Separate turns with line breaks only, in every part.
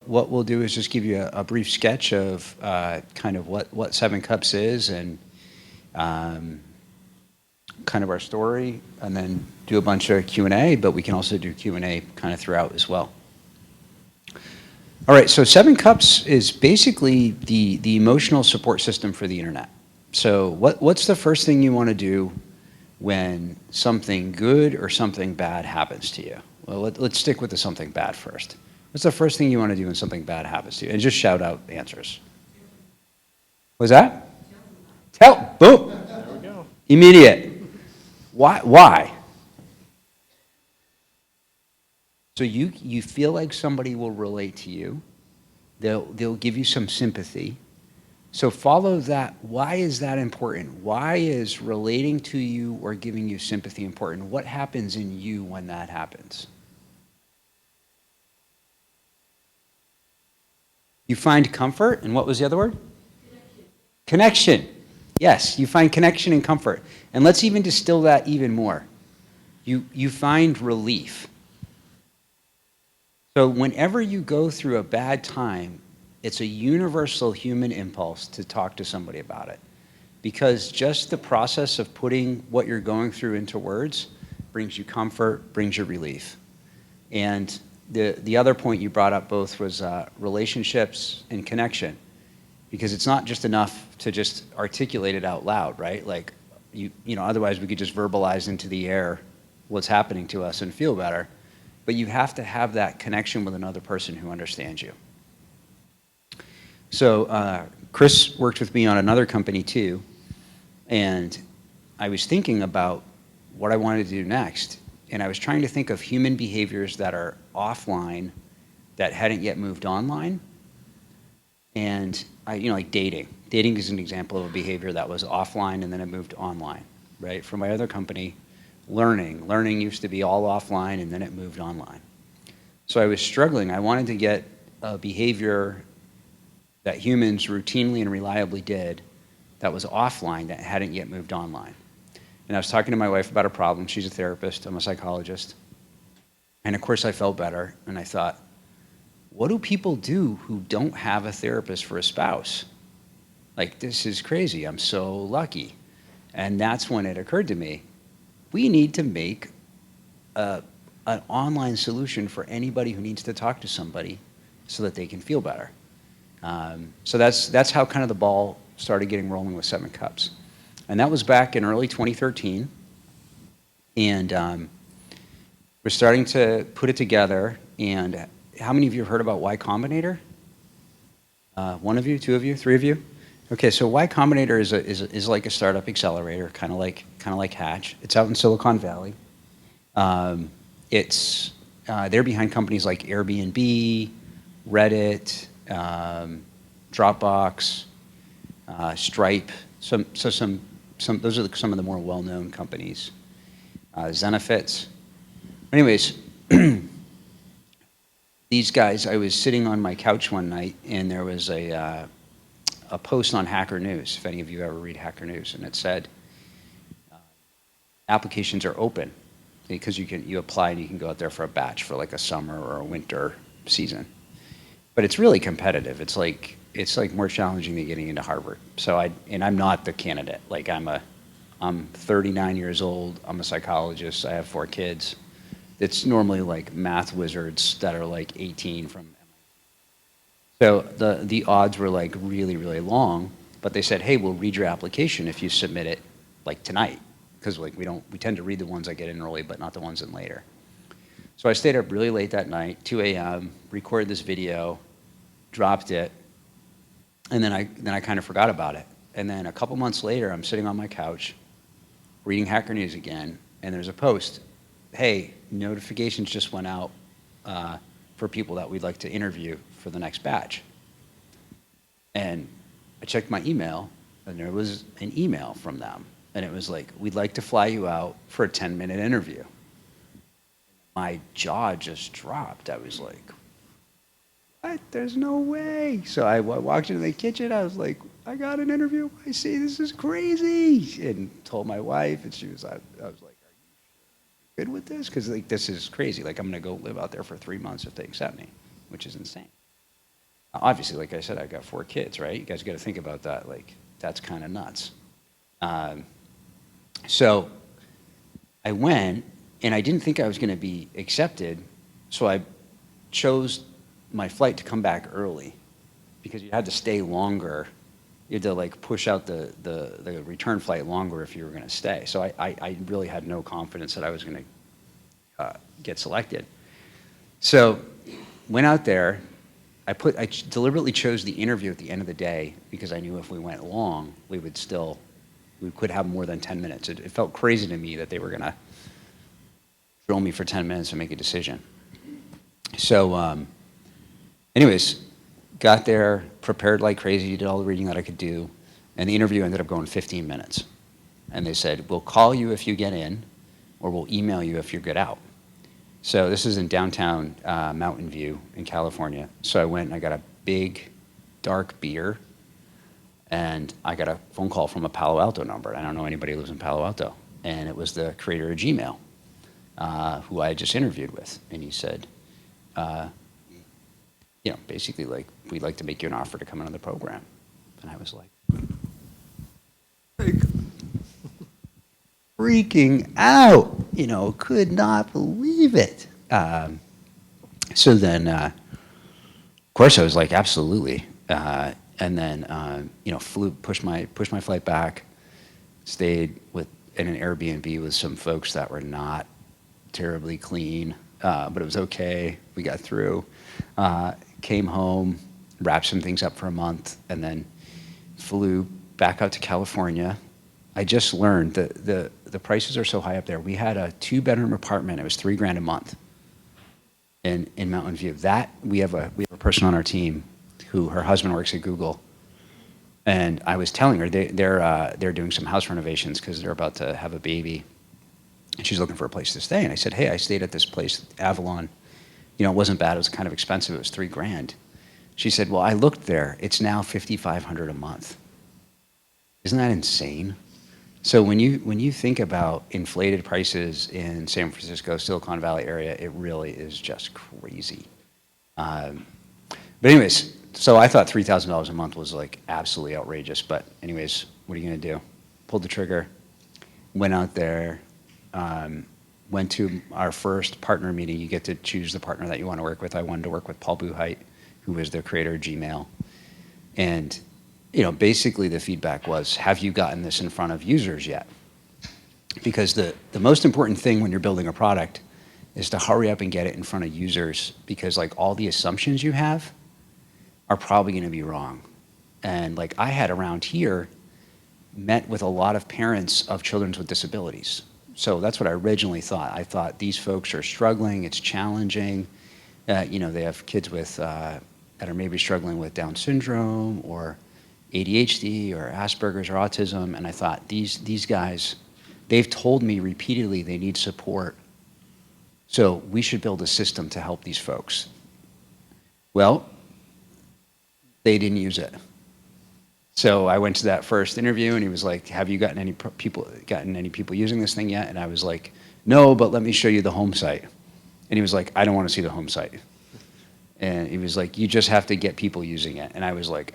what we'll do is just give you a brief sketch of kind of what Seven Cups is and um, kind of our story, and then do a bunch of Q&A, but we can also do Q&A kind of throughout as well. All right, so Seven Cups is basically the emotional support system for the internet. So what's the first thing you want to do when something good or something bad happens to you? Well, let's stick with the something bad first. What's the first thing you want to do when something bad happens to you? And just shout out answers. Was that? Tell. Boom.
There we go.
Immediate. Why? Why? So you feel like somebody will relate to you. They'll give you some sympathy. So follow that. Why is that important? Why is relating to you or giving you sympathy important? What happens in you when that happens? You find comfort, and what was the other word? Connection. Yes, you find connection and comfort. And let's even distill that even more. You find relief. So whenever you go through a bad time, it's a universal human impulse to talk to somebody about it. Because just the process of putting what you're going through into words brings you comfort, brings you relief. And the other point you brought up both was relationships and connection. Because it's not just enough to just articulate it out loud, right? Like, you know, otherwise we could just verbalize into the air what's happening to us and feel better. But you have to have that connection with another person who understands you. So Chris worked with me on another company too, and I was thinking about what I wanted to do next, and I was trying to think of human behaviors that are offline that hadn't yet moved online. And like dating. Dating is an example of a behavior that was offline and then it moved online, right? For my other company, learning. Learning used to be all offline and then it moved online. So I was struggling. I wanted to get a behavior that humans routinely and reliably did that was offline that hadn't yet moved online. And I was talking to my wife about a problem. She's a therapist. I'm a psychologist. And of course I felt better and I thought, what do people do who don't have a therapist for a spouse? Like, this is crazy. I'm so lucky. And that's when it occurred to me, we need to make an online solution for anybody who needs to talk to somebody so that they can feel better. So that's how kind of the ball started getting rolling with Seven Cups. And that was back in early 2013. And we're starting to put it together. And how many of you have heard about Y Combinator? One of you, two of you, three of you? Okay, so Y Combinator is like a startup accelerator, kind of like Hatch. It's out in Silicon Valley. They're behind companies like Airbnb, Reddit, Dropbox, Stripe. Those are some of the more well-known companies. Zenefits. Anyways. These guys, I was sitting on my couch one night, and there was a post on Hacker News, if any of you ever read Hacker News, and it said, applications are open, because you apply and you can go out there for a batch for like a summer or a winter season. But it's really competitive. It's like more challenging than getting into Harvard. So I'm not the candidate. Like I'm 39 years old, I'm a psychologist, I have 4 kids. It's normally like math wizards that are like 18 from MIT. So the odds were like really, really long, but they said, hey, we'll read your application if you submit it like tonight. Because like we tend to read the ones that get in early, but not the ones in later. So I stayed up really late that night, 2 a.m., recorded this video, dropped it, and then I kind of forgot about it. And then a couple months later, I'm sitting on my couch, reading Hacker News again, and there's a post. Hey, notifications just went out for people that we'd like to interview for the next batch. And I checked my email, and there was an email from them. And it was like, we'd like to fly you out for a 10-minute interview. My jaw just dropped. I was like, what? There's no way. So I walked into the kitchen. I was like, I got an interview. I see, this is crazy. And told my wife, and I was like, good with this? Because like this is crazy. Like I'm gonna go live out there for 3 months if they accept me, which is insane. Obviously, like I said, I've got 4 kids, right? You guys got to think about that. Like, that's kind of nuts. Um, so I went, and I didn't think I was going to be accepted, so I chose my flight to come back early because you had to stay longer. You had to like push out the return flight longer if you were going to stay. So I really had no confidence that I was going to get selected. So went out there. I deliberately chose the interview at the end of the day because I knew if we went long, we could have more than 10 minutes. It felt crazy to me that they were going to drill me for 10 minutes and make a decision. So anyways, got there, prepared like crazy, did all the reading that I could do, and the interview ended up going 15 minutes. And they said, we'll call you if you get in, or we'll email you if you get out. So this is in downtown Mountain View in California. So I went and I got a big, dark beer, and I got a phone call from a Palo Alto number. I don't know anybody who lives in Palo Alto. And it was the creator of Gmail, who I had just interviewed with. And he said, basically like, we'd like to make you an offer to come in on the program. And I was like, freaking out, could not believe it. So then, of course, I was like, absolutely. And then, pushed my flight back, stayed in an Airbnb with some folks that were not terribly clean, but it was okay. We got through. Came home, wrapped some things up for a month, and then flew back out to California. I just learned that the prices are so high up there. We had a 2-bedroom apartment. It was $3,000 a month in Mountain View. That we have a person on our team who her husband works at Google, and I was telling her they're doing some house renovations because they're about to have a baby, and she's looking for a place to stay. And I said, hey, I stayed at this place, Avalon. It wasn't bad. It was kind of expensive. It was $3,000. She said, well, I looked there. It's now $5,500 a month. Isn't that insane? So when you think about inflated prices in San Francisco, Silicon Valley area, it really is just crazy. But anyways, so I thought $3,000 a month was like absolutely outrageous. But anyways, what are you going to do? Pulled the trigger, went out there, went to our first partner meeting. You get to choose the partner that you want to work with. I wanted to work with Paul Buchheit, who was the creator of Gmail. And basically the feedback was, have you gotten this in front of users yet? Because the most important thing when you're building a product is to hurry up and get it in front of users, because like all the assumptions you have are probably going to be wrong. And like I had around here met with a lot of parents of children with disabilities. So that's what I originally thought. I thought these folks are struggling, it's challenging. They have kids with that are maybe struggling with Down syndrome or ADHD or Asperger's or autism, and I thought these guys, they've told me repeatedly they need support, so we should build a system to help these folks. Well, they didn't use it. So I went to that first interview, and he was like, have you gotten any people using this thing yet? And I was like, no, but let me show you the home site. And he was like, I don't want to see the home site. And he was like, you just have to get people using it. And I was like,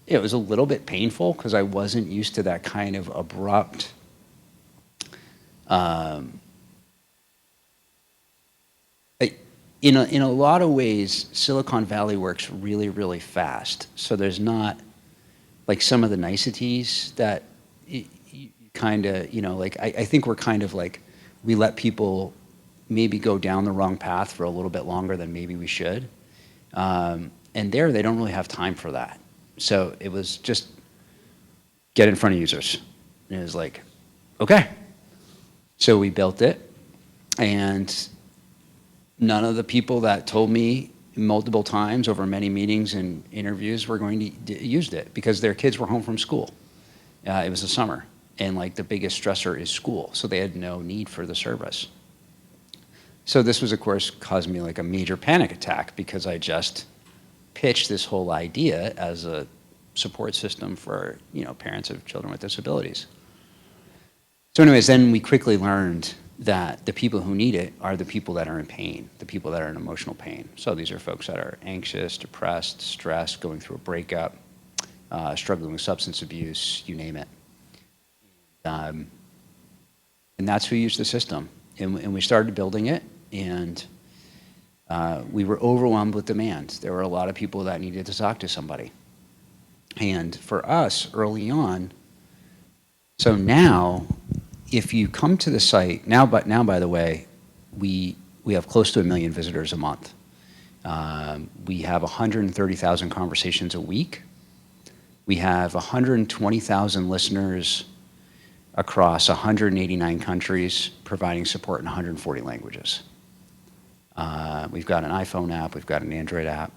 it was a little bit painful because I wasn't used to that kind of abrupt in a lot of ways, Silicon Valley works really, really fast. So there's not like some of the niceties that you kind of, I think we're kind of like, we let people maybe go down the wrong path for a little bit longer than maybe we should. And there, they don't really have time for that. So it was just get in front of users. And it was like, okay. So we built it, and none of the people that told me multiple times over many meetings and interviews were going to used it because their kids were home from school. It was the summer, and like the biggest stressor is school, so they had no need for the service. So this was, of course, caused me like a major panic attack because I just pitched this whole idea as a support system for parents of children with disabilities. So anyways, then we quickly learned that the people who need it are the people that are in pain, the people that are in emotional pain. So these are folks that are anxious, depressed, stressed, going through a breakup, struggling with substance abuse, you name it. Um, and that's who used the system. And we started building it, and we were overwhelmed with demand. There were a lot of people that needed to talk to somebody. And for us, early on, so now, if you come to the site, now by the way, we have close to 1 million visitors a month. We have 130,000 conversations a week. We have 120,000 listeners across 189 countries, providing support in 140 languages. We've got an iPhone app, we've got an Android app,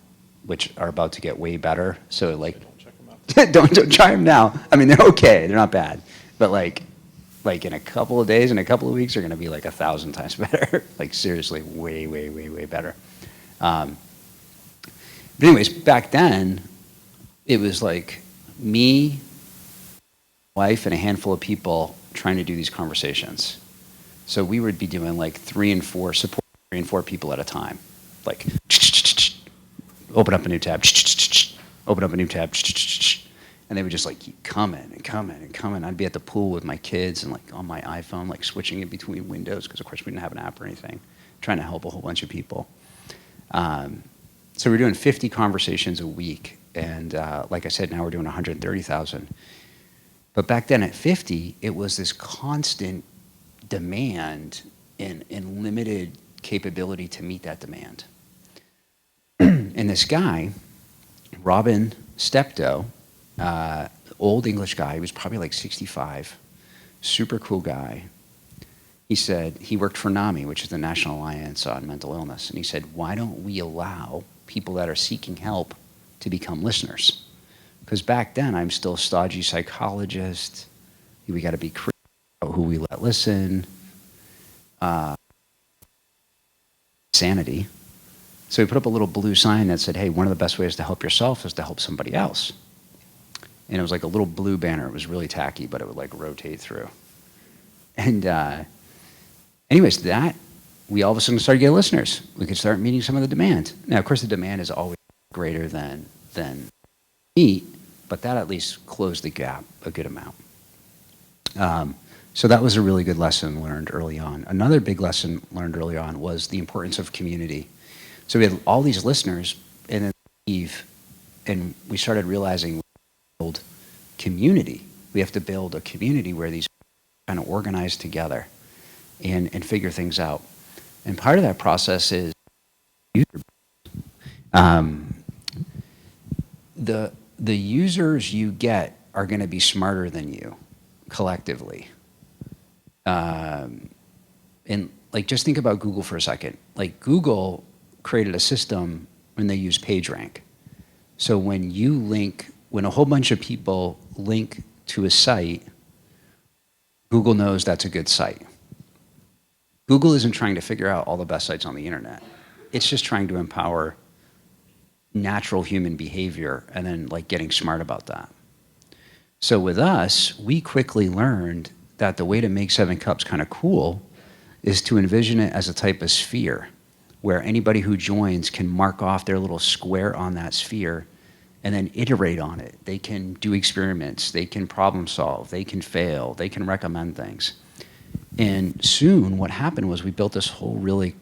which are about to get way better. So like,
Don't check them out.
don't try them now. I mean, they're okay, they're not bad, but like in a couple of days, in a couple of weeks, they're going to be like 1,000 times better. Like seriously, way better. But anyways, back then, it was like me, wife, and a handful of people trying to do these conversations. So we would be doing like 3 and 4 people at a time. Like, open up a new tab, open up a new tab, and they would just like keep coming and coming and coming. I'd be at the pool with my kids and like on my iPhone, like switching it between windows, because of course we didn't have an app or anything, trying to help a whole bunch of people. So we're doing 50 conversations a week. And like I said, now we're doing 130,000. But back then at 50, it was this constant demand and limited capability to meet that demand. And this guy, Robin Steptoe, old English guy, he was probably like 65, super cool guy. He said, he worked for NAMI, which is the National Alliance on Mental Illness. And he said, why don't we allow people that are seeking help to become listeners? Because back then, I'm still a stodgy psychologist. We got to be critical about who we let listen. Sanity. So we put up a little blue sign that said, hey, one of the best ways to help yourself is to help somebody else. And it was like a little blue banner. It was really tacky, but it would like rotate through. And anyways, we all of a sudden started getting listeners. We could start meeting some of the demand. Now, of course, the demand is always greater than meet, but that at least closed the gap a good amount. So that was a really good lesson learned early on. Another big lesson learned early on was the importance of community. So we had all these listeners, and then leave, and we started realizing we have to build community. We have to build a community where these kind of organize together and figure things out. And part of that process is the users you get are going to be smarter than you collectively. And like, just think about Google for a second. Like, Google created a system when they use PageRank. So when a whole bunch of people link to a site, Google knows that's a good site. Google isn't trying to figure out all the best sites on the internet. It's just trying to empower natural human behavior and then like getting smart about that. So with us, we quickly learned that the way to make 7 Cups kind of cool is to envision it as a type of sphere where anybody who joins can mark off their little square on that sphere and then iterate on it. They can do experiments, they can problem solve, they can fail, they can recommend things. And soon what happened was we built this whole really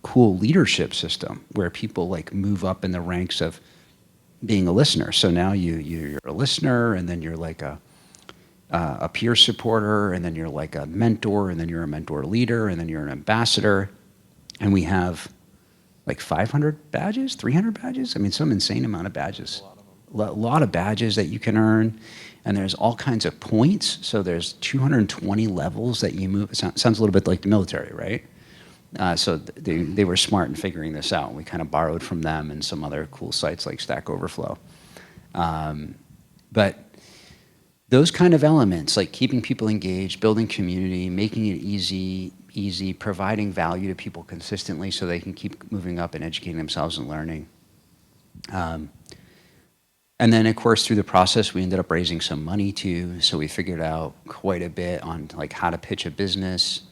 cool leadership system where people like move up in the ranks of being a listener. So now you're a listener, and then you're like a peer supporter, and then you're like a mentor, and then you're a mentor leader, and then you're an ambassador. And we have like 500 badges, 300 badges. I mean, some insane amount of badges. A lot of badges that you can earn. And there's all kinds of points. So there's 220 levels that you move. It sounds a little bit like the military, right? So they were smart in figuring this out. We kind of borrowed from them and some other cool sites like Stack Overflow. But those kind of elements, like keeping people engaged, building community, making it easy, providing value to people consistently so they can keep moving up and educating themselves and learning. And then, of course, through the process, we ended up raising some money too. So we figured out quite a bit on like how to pitch a business,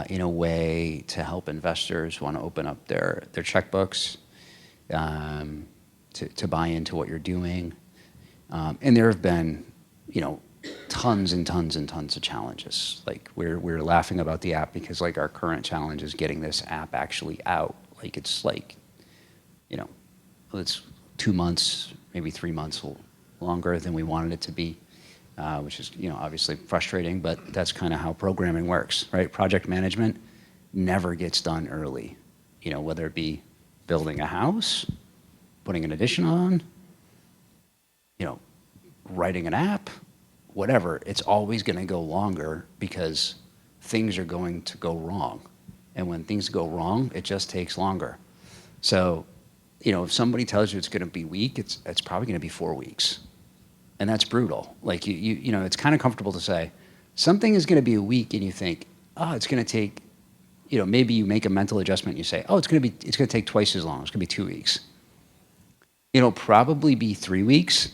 in a way to help investors want to open up their checkbooks, to buy into what you're doing. And there have been, tons and tons and tons of challenges. Like we're laughing about the app because like our current challenge is getting this app actually out. Like it's like, it's 2 months, maybe 3 months longer than we wanted it to be, which is, obviously frustrating, but that's kind of how programming works, right? Project management never gets done early, whether it be building a house, putting an addition on, writing an app, whatever, it's always going to go longer because things are going to go wrong. And when things go wrong, it just takes longer. So, if somebody tells you it's going to be weak, it's probably going to be 4 weeks. And that's brutal. Like, it's kind of comfortable to say, something is going to be a week, and you think, oh, it's going to take, maybe you make a mental adjustment and you say, oh, it's going to take twice as long. It's going to be 2 weeks. It'll probably be 3 weeks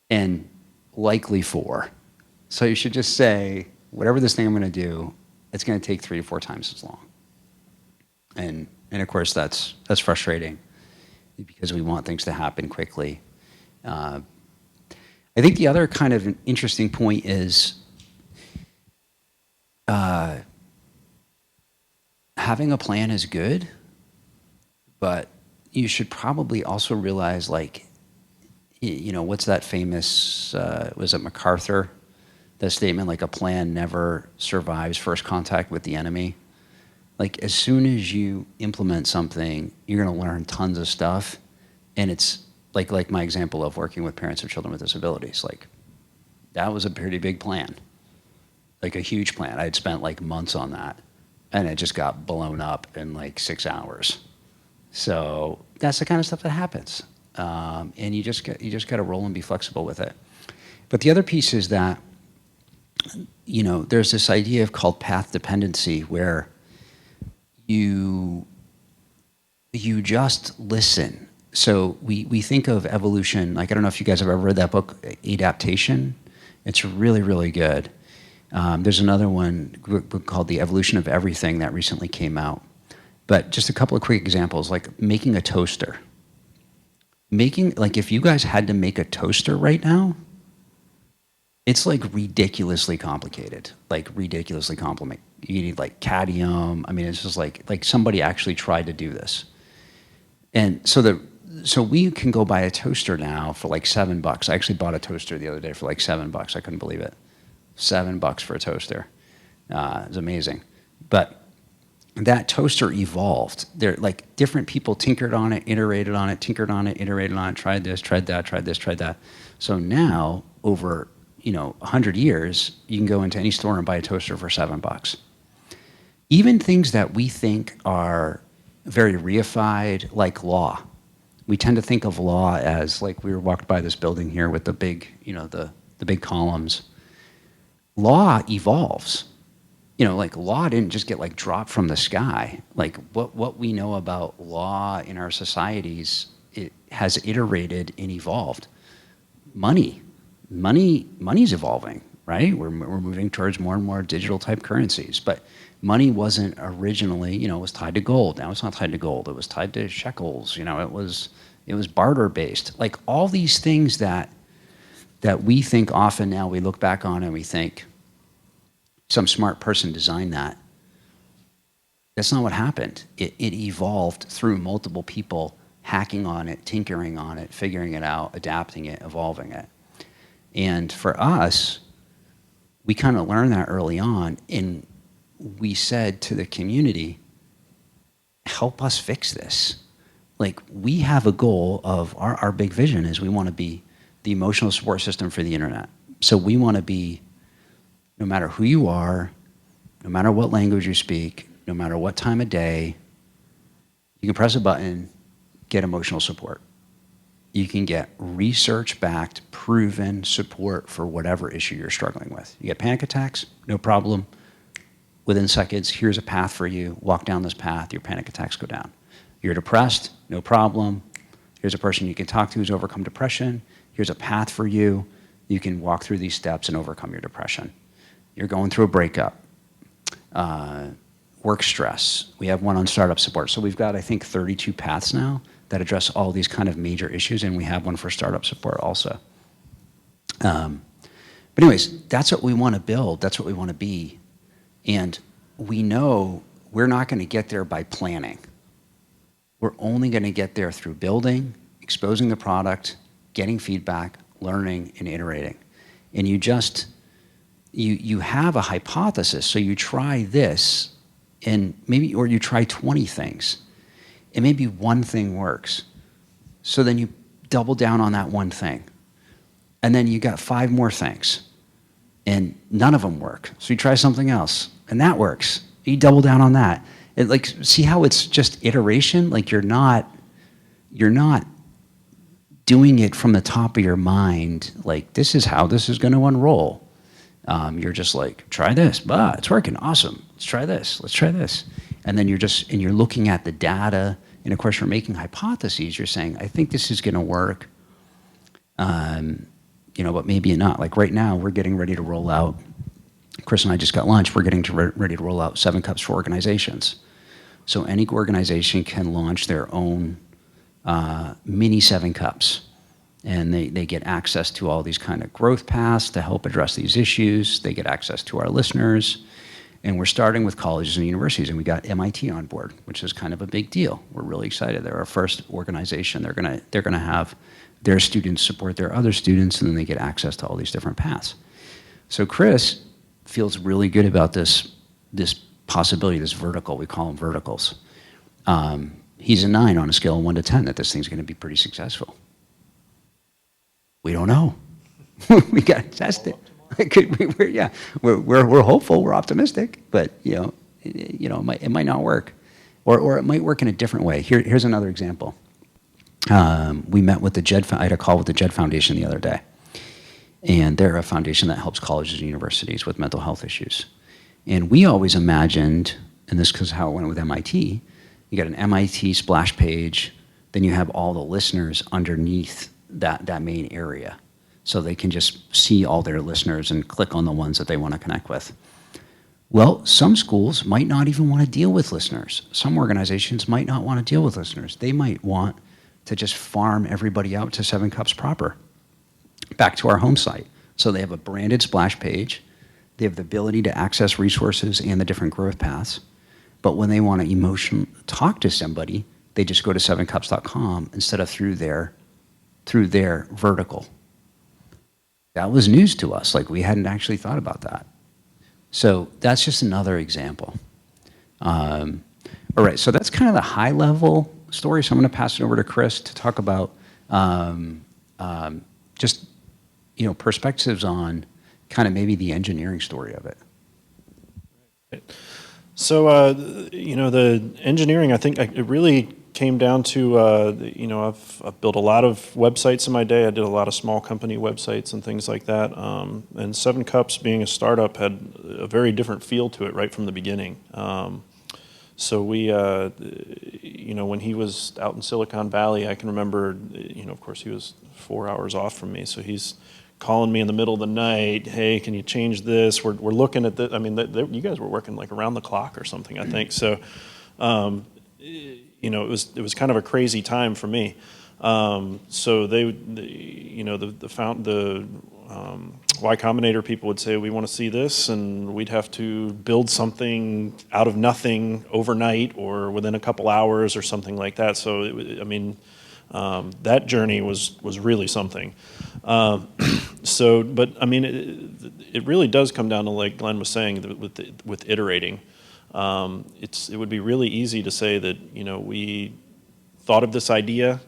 and likely 4. So you should just say, whatever this thing I'm going to do, it's going to take 3 to 4 times as long. And of course, that's frustrating because we want things to happen quickly. I think the other kind of interesting point is having a plan is good, but you should probably also realize, like, what's that famous, was it MacArthur? The statement, like, a plan never survives first contact with the enemy. Like, as soon as you implement something, you're going to learn tons of stuff. And it's like my example of working with parents of children with disabilities. Like, that was a pretty big plan, like a huge plan. I'd spent like months on that, and it just got blown up in like 6 hours. So that's the kind of stuff that happens. And you just got to roll and be flexible with it. But the other piece is that, there's this idea called path dependency where you just listen. So we think of evolution, like, I don't know if you guys have ever read that book, Adaptation. It's really, really good. There's another one called The Evolution of Everything that recently came out. But just a couple of quick examples, like making a toaster. If you guys had to make a toaster right now, it's like ridiculously complicated, You need like cadmium. I mean, it's just like somebody actually tried to do this. And so we can go buy a toaster now for like $7. I actually bought a toaster the other day for like $7. I couldn't believe it. $7 for a toaster. It's amazing. But that toaster evolved. There, like, different people tinkered on it, iterated on it, tinkered on it, iterated on it, tried this, tried that, tried this, tried that. So now, over 100 years, you can go into any store and buy a toaster for $7. Even things that we think are very reified, like law. We tend to think of law as, like, we were walked by this building here with the big, the big columns. Law evolves. Like, law didn't just get like dropped from the sky. Like, what we know about law in our societies, it has iterated and evolved. Money's evolving, right? We're moving towards more and more digital type currencies. But money wasn't originally, it was tied to gold. Now it's not tied to gold. It was tied to shekels. It was barter based. Like, all these things that we think often now, we look back on and we think, some smart person designed that. That's not what happened. It evolved through multiple people hacking on it, tinkering on it, figuring it out, adapting it, evolving it. And for us, we kind of learned that early on, and we said to the community, help us fix this. Like, we have a goal of our big vision is we want to be the emotional support system for the internet. So we want to be, no matter who you are, no matter what language you speak, no matter what time of day, you can press a button, get emotional support. You can get research-backed, proven support for whatever issue you're struggling with. You get panic attacks, no problem. Within seconds, here's a path for you. Walk down this path, your panic attacks go down. You're depressed, no problem. Here's a person you can talk to who's overcome depression. Here's a path for you. You can walk through these steps and overcome your depression. You're going through a breakup. work stress. We have one on startup support. So we've got, I think, 32 paths now that address all these kind of major issues, and we have one for startup support also. But anyways, that's what we want to build. That's what we want to be. And we know we're not going to get there by planning. We're only going to get there through building, exposing the product, getting feedback, learning, and iterating. And you have a hypothesis, so you try this, and maybe, or you try 20 things, and maybe one thing works. So then you double down on that one thing. And then you got 5 more things, and none of them work. So you try something else, and that works. You double down on that. Like, see how it's just iteration? Like, you're not doing it from the top of your mind, like, this is how this is going to unroll. You're just like, try this, it's working, awesome. Let's try this, let's try this. And then you're looking at the data, and of course you're making hypotheses. You're saying, I think this is going to work, but maybe not. Like right now, we're getting ready to roll out, Chris and I just got lunch, we're getting ready to roll out 7 Cups for organizations. So any organization can launch their own mini 7 Cups. And they get access to all these kind of growth paths to help address these issues. They get access to our listeners. And we're starting with colleges and universities, and we got MIT on board, which is kind of a big deal. We're really excited. They're our first organization. They're gonna have their students support their other students, and then they get access to all these different paths. So Chris feels really good about this possibility, this vertical. We call them verticals. He's a 9 on a scale of 1 to 10 that this thing's gonna be pretty successful. We don't know. We got to test it. We're hopeful. We're optimistic, but it might not work, or it might work in a different way. Here's another example. We met with I had a call with the JED Foundation the other day, and they're a foundation that helps colleges and universities with mental health issues. And we always imagined, and this is how it went with MIT. You got an MIT splash page, then you have all the listeners underneath that main area, so they can just see all their listeners and click on the ones that they want to connect with. Well, some schools might not even want to deal with listeners. Some organizations might not want to deal with listeners. They might want to just farm everybody out to 7 Cups proper, back to our home site. So they have a branded splash page. They have the ability to access resources and the different growth paths. But when they want to emotionally talk to somebody, they just go to 7cups.com instead of through their vertical. That was news to us. Like, we hadn't actually thought about that. So that's just another example. All right, so that's kind of the high level story. So I'm going to pass it over to Chris to talk about just perspectives on kind of maybe the engineering story of it.
So the engineering, I think it really came down to, I've built a lot of websites in my day. I did a lot of small company websites and things like that. And 7 Cups, being a startup, had a very different feel to it right from the beginning. So we, when he was out in Silicon Valley, I can remember, of course he was 4 hours off from me. So he's calling me in the middle of the night. Hey, can you change this? We're looking at this. I mean, you guys were working like around the clock or something, I think. So, it was kind of a crazy time for me. So the Y Combinator people would say, we want to see this, and we'd have to build something out of nothing overnight or within a couple hours or something like that. So that journey was really something. It really does come down to, like Glenn was saying, with iterating. It would be really easy to say that, we thought of this idea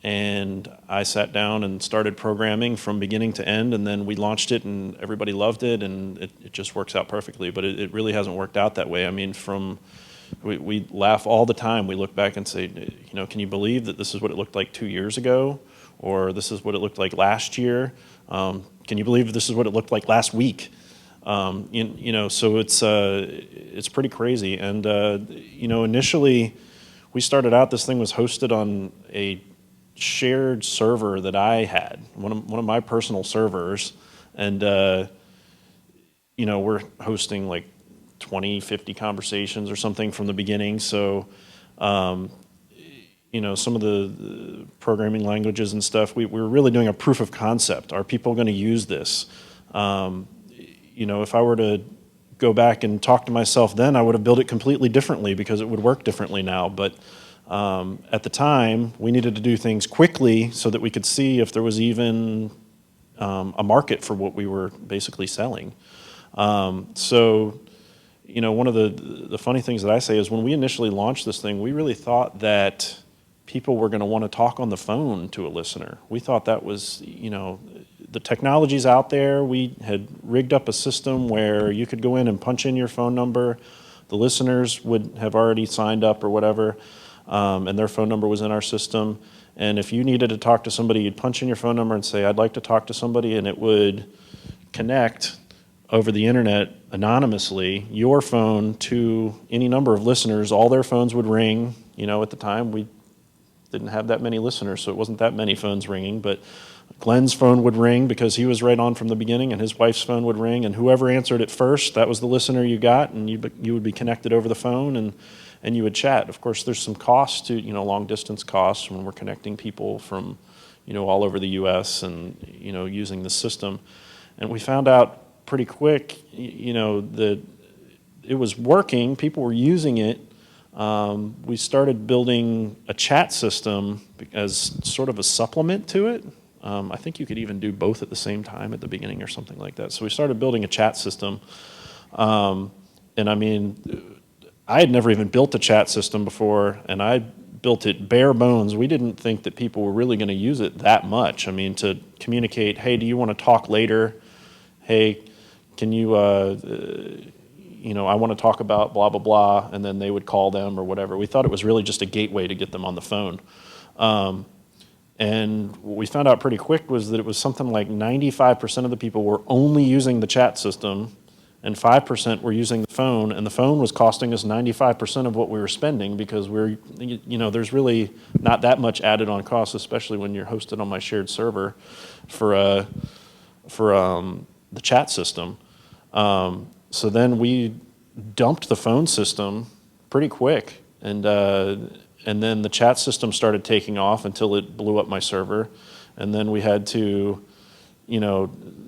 and I sat down and started programming from beginning to end, and then we launched it and everybody loved it, and it just works out perfectly. But it really hasn't worked out that way. I mean, we laugh all the time. We look back and say, can you believe that this is what it looked like 2 years ago? Or this is what it looked like last year? Can you believe this is what it looked like last week? So it's pretty crazy. And initially we started out, this thing was hosted on a shared server that I had, one of my personal servers, and we're hosting like 20, 50 conversations or something from the beginning. So, some of the programming languages and stuff, we were really doing a proof of concept. Are people going to use this? If I were to go back and talk to myself then, I would have built it completely differently because it would work differently now. But at the time, we needed to do things quickly so that we could see if there was even a market for what we were basically selling. One of the funny things that I say is when we initially launched this thing, we really thought that people were going to want to talk on the phone to a listener. We thought that was, the technology's out there. We had rigged up a system where you could go in and punch in your phone number. The listeners would have already signed up or whatever, and their phone number was in our system. And if you needed to talk to somebody, you'd punch in your phone number and say, I'd like to talk to somebody, and it would connect over the internet anonymously your phone to any number of listeners. All their phones would ring. At the time, we didn't have that many listeners, so it wasn't that many phones ringing, but Glenn's phone would ring because he was right on from the beginning, and his wife's phone would ring, and whoever answered it first, that was the listener you got, and you would be connected over the phone, and you would chat. Of course, there's some costs to, long distance costs when we're connecting people from, all over the U.S. and, using the system. And we found out pretty quick, that it was working, people were using it. We started building a chat system as sort of a supplement to it. I think you could even do both at the same time at the beginning or something like that. So we started building a chat system. I had never even built a chat system before, and I built it bare bones. We didn't think that people were really going to use it that much. To communicate, hey, do you want to talk later? Hey, can you, I want to talk about blah, blah, blah, and then they would call them or whatever. We thought it was really just a gateway to get them on the phone. And what we found out pretty quick was that it was something like 95% of the people were only using the chat system, and 5% were using the phone, and the phone was costing us 95% of what we were spending because there's really not that much added on cost, especially when you're hosted on my shared server for the chat system. So then we dumped the phone system pretty quick, and then the chat system started taking off until it blew up my server, and then we had to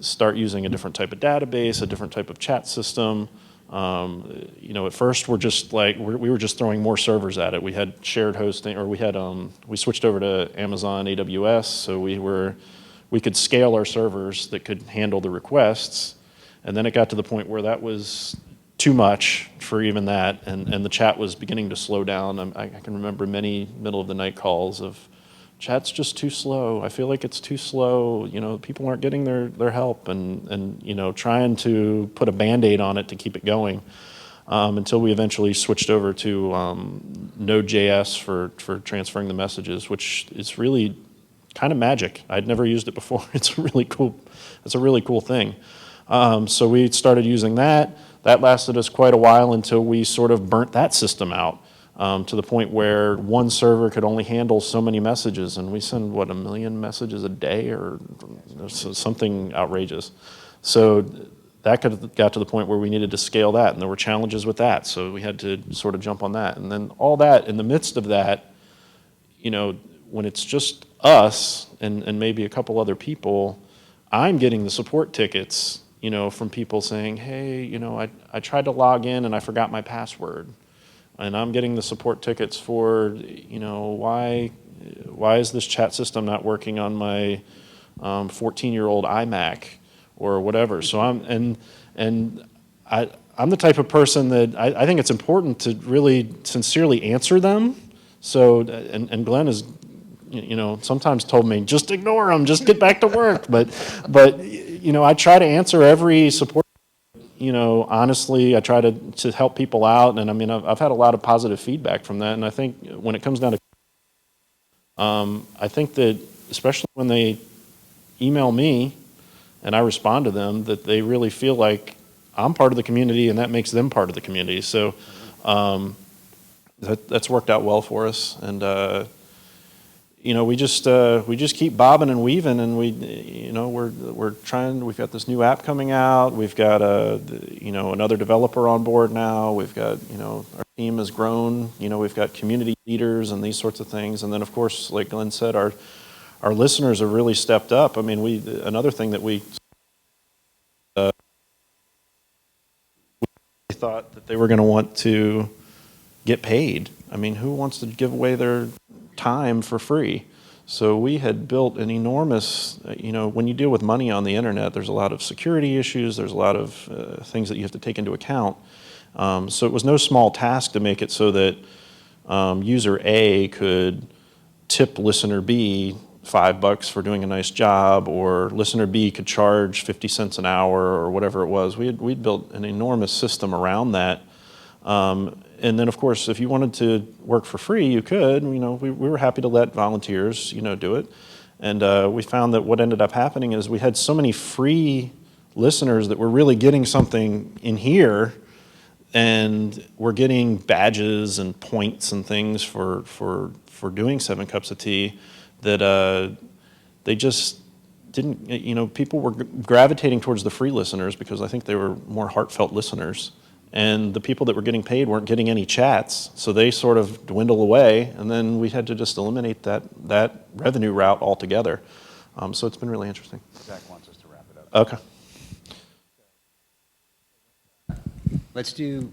start using a different type of database, a different type of chat system. At first we were just throwing more servers at it. We had shared hosting, or we switched over to Amazon AWS, so we could scale our servers that could handle the requests. And then it got to the point where that was too much for even that, and the chat was beginning to slow down. I can remember many middle of the night calls of, chat's just too slow. I feel like it's too slow. People aren't getting their help, and trying to put a Band-Aid on it to keep it going, until we eventually switched over to Node.js for transferring the messages, which is really kind of magic. I'd never used it before. It's a really cool thing. So we started using that. That lasted us quite a while until we sort of burnt that system out. To the point where one server could only handle so many messages, and we send, 1 million messages a day or something outrageous. So that got to the point where we needed to scale that, and there were challenges with that, so we had to sort of jump on that. And then all that, in the midst of that, when it's just us and maybe a couple other people, I'm getting the support tickets, from people saying, hey, I tried to log in and I forgot my password. And I'm getting the support tickets for, why is this chat system not working on my 14-year-old iMac or whatever. So I'm the type of person that I think it's important to really sincerely answer them. So, and Glenn has, sometimes told me, just ignore them, just get back to work. But I try to answer every support. Honestly, I try to help people out, and I've had a lot of positive feedback from that. And I think when it comes down to, I think that especially when they email me and I respond to them, that they really feel like I'm part of the community, and that makes them part of the community. So that's worked out well for us. And we just keep bobbing and weaving, and we're trying. We've got this new app coming out. We've got another developer on board now. We've got our team has grown. We've got community leaders and these sorts of things. And then of course, like Glenn said, our listeners have really stepped up. I mean, another thing that we thought that they were going to want to get paid. I mean, who wants to give away their time for free? So we had built an enormous, when you deal with money on the internet, there's a lot of security issues, there's a lot of things that you have to take into account. So it was no small task to make it so that user A could tip listener B $5 for doing a nice job, or listener B could charge 50 cents an hour or whatever it was. We'd built an enormous system around that. And then, of course, if you wanted to work for free, you could. We were happy to let volunteers, do it. And we found that what ended up happening is we had so many free listeners that were really getting something in here, and we're getting badges and points and things for doing 7 Cups of Tea, that they just didn't, people were gravitating towards the free listeners because I think they were more heartfelt listeners. And the people that were getting paid weren't getting any chats, so they sort of dwindle away, and then we had to just eliminate that revenue route altogether. So it's been really interesting.
Zach wants us to wrap it up.
Okay.
Let's do,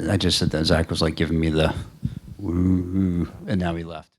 I just said that Zach was like giving me the woo, and now he left.